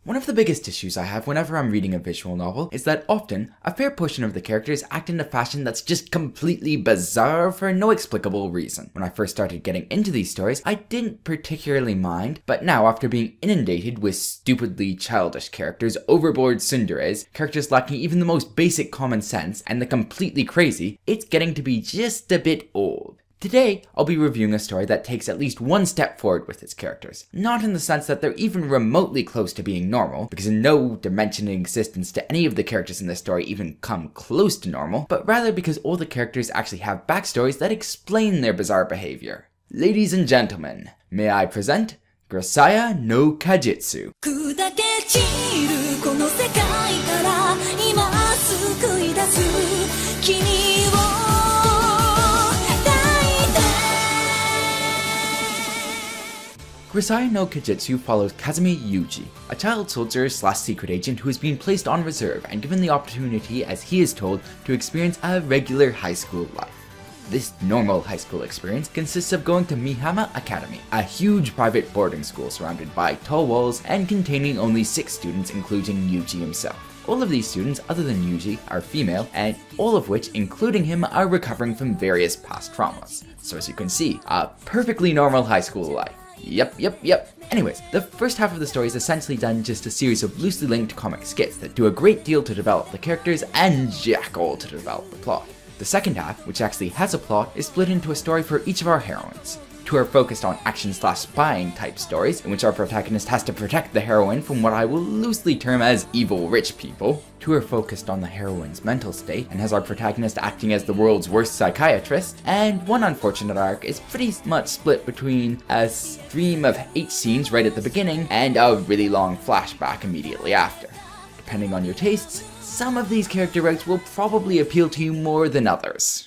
One of the biggest issues I have whenever I'm reading a visual novel is that often a fair portion of the characters act in a fashion that's just completely bizarre for no explicable reason. When I first started getting into these stories, I didn't particularly mind, but now after being inundated with stupidly childish characters, overboard tsunderes, characters lacking even the most basic common sense, and the completely crazy, it's getting to be just a bit old. Today, I'll be reviewing a story that takes at least one step forward with its characters. Not in the sense that they're even remotely close to being normal, because in no dimension in existence do any of the characters in this story even come close to normal, but rather because all the characters actually have backstories that explain their bizarre behavior. Ladies and gentlemen, may I present Grisaya no Kajitsu. Grisaya no Kajitsu follows Kazumi Yuji, a child soldier slash secret agent who has been placed on reserve and given the opportunity, as he is told, to experience a regular high school life. This normal high school experience consists of going to Mihama Academy, a huge private boarding school surrounded by tall walls and containing only 6 students, including Yuji himself. All of these students, other than Yuji, are female, and all of which, including him, are recovering from various past traumas. So as you can see, a perfectly normal high school life. Yep. Anyways, the first half of the story is essentially done just a series of loosely linked comic skits that do a great deal to develop the characters and jack all to develop the plot. The second half, which actually has a plot, is split into a story for each of our heroines. 2 are focused on action/spying type stories, in which our protagonist has to protect the heroine from what I will loosely term as evil rich people. 2 are focused on the heroine's mental state, and has our protagonist acting as the world's worst psychiatrist. And one unfortunate arc is pretty much split between a stream of 8 scenes right at the beginning, and a really long flashback immediately after. Depending on your tastes, some of these character routes will probably appeal to you more than others.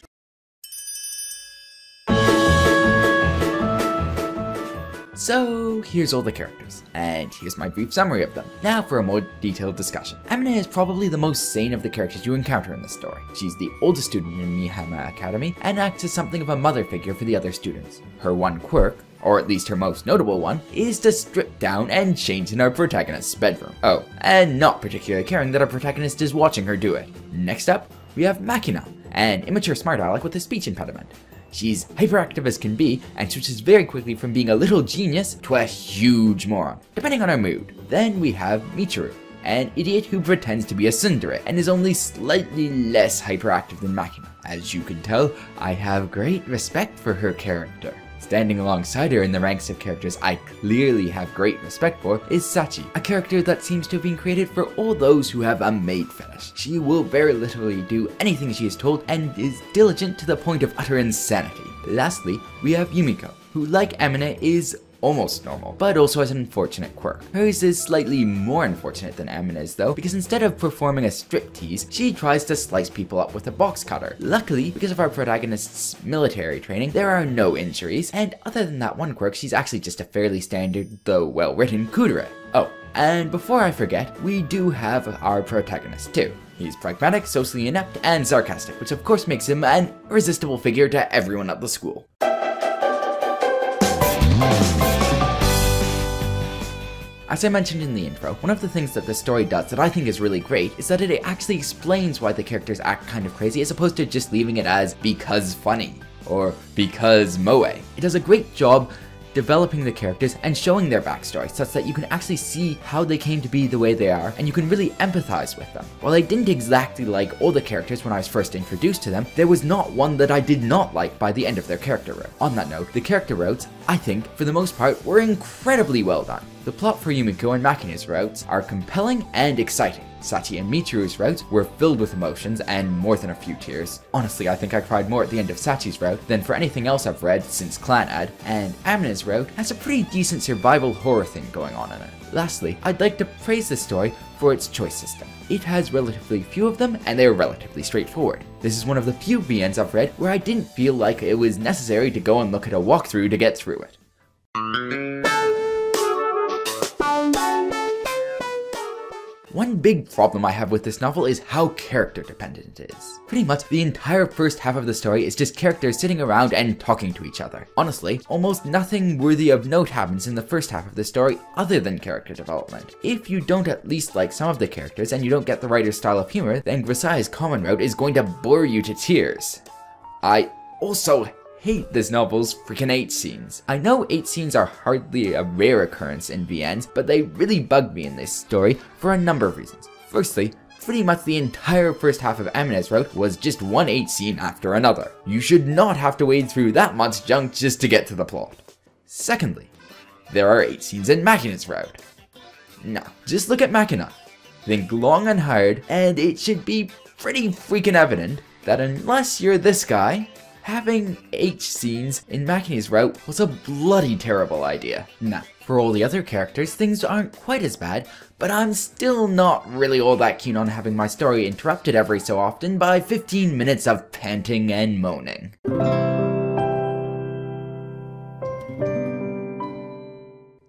So here's all the characters, and here's my brief summary of them. Now for a more detailed discussion. Amina is probably the most sane of the characters you encounter in this story. She's the oldest student in Mihama Academy, and acts as something of a mother figure for the other students. Her one quirk, or at least her most notable one, is to strip down and change in our protagonist's bedroom. Oh, and not particularly caring that our protagonist is watching her do it. Next up, we have Makina, an immature smart aleck with a speech impediment. She's hyperactive as can be, and switches very quickly from being a little genius to a huge moron, depending on her mood. Then we have Michiru, an idiot who pretends to be a tsundere, and is only slightly less hyperactive than Makina. As you can tell, I have great respect for her character. Standing alongside her in the ranks of characters I clearly have great respect for is Sachi, a character that seems to have been created for all those who have a maid fetish. She will very literally do anything she is told and is diligent to the point of utter insanity. Lastly, we have Yumiko, who like Amina is almost normal, but also has an unfortunate quirk. Hers is slightly more unfortunate than Amina's though, because instead of performing a striptease, she tries to slice people up with a box cutter. Luckily, because of our protagonist's military training, there are no injuries, and other than that one quirk, she's actually just a fairly standard, though well-written, kudere. Oh, and before I forget, we do have our protagonist too. He's pragmatic, socially inept, and sarcastic, which of course makes him an irresistible figure to everyone at the school. As I mentioned in the intro, one of the things that this story does that I think is really great is that it actually explains why the characters act kind of crazy, as opposed to just leaving it as because funny or because moe. It does a great job developing the characters and showing their backstory such that you can actually see how they came to be the way they are, and you can really empathize with them. While I didn't exactly like all the characters when I was first introduced to them, there was not one that I did not like by the end of their character route. On that note, the character routes, I think, for the most part, were incredibly well done. The plot for Yumiko and Makina's routes are compelling and exciting. Sachi and Michiru's routes were filled with emotions and more than a few tears. Honestly, I think I cried more at the end of Sachi's route than for anything else I've read since Clannad, and Amina's route has a pretty decent survival horror thing going on in it. Lastly, I'd like to praise this story for its choice system. It has relatively few of them, and they are relatively straightforward. This is one of the few VNs I've read where I didn't feel like it was necessary to go and look at a walkthrough to get through it. One big problem I have with this novel is how character dependent it is. Pretty much the entire first half of the story is just characters sitting around and talking to each other. Honestly, almost nothing worthy of note happens in the first half of the story other than character development. If you don't at least like some of the characters and you don't get the writer's style of humor, then Grisai's Common Route is going to bore you to tears. I also hate this novel's freaking 8 scenes. I know 8 scenes are hardly a rare occurrence in VNs, but they really bugged me in this story for a number of reasons. Firstly, pretty much the entire first half of Emine's route was just one 8 scene after another. You should not have to wade through that much junk just to get to the plot. Secondly, there are 8 scenes in Makina's route. Now, just look at Makina, think long and hard, and it should be pretty freaking evident that unless you're this guy, having 8 scenes in Makina's route was a bloody terrible idea. Now, for all the other characters, things aren't quite as bad, but I'm still not really all that keen on having my story interrupted every so often by 15 minutes of panting and moaning.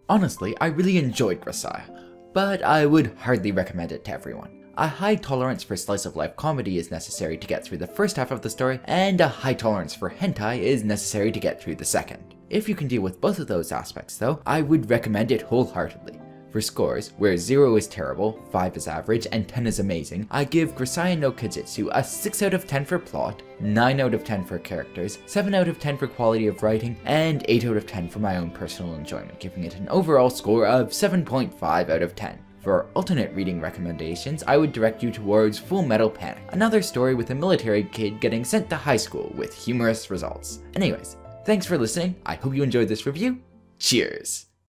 Honestly, I really enjoyed Grisai, but I would hardly recommend it to everyone. A high tolerance for slice-of-life comedy is necessary to get through the first half of the story, and a high tolerance for hentai is necessary to get through the second. If you can deal with both of those aspects though, I would recommend it wholeheartedly. For scores, where 0 is terrible, 5 is average, and 10 is amazing, I give Grisai no Kajitsu a 6 out of 10 for plot, 9 out of 10 for characters, 7 out of 10 for quality of writing, and 8 out of 10 for my own personal enjoyment, giving it an overall score of 7.5 out of 10. For alternate reading recommendations, I would direct you towards Full Metal Panic, another story with a military kid getting sent to high school with humorous results. Anyways, thanks for listening, I hope you enjoyed this review, cheers!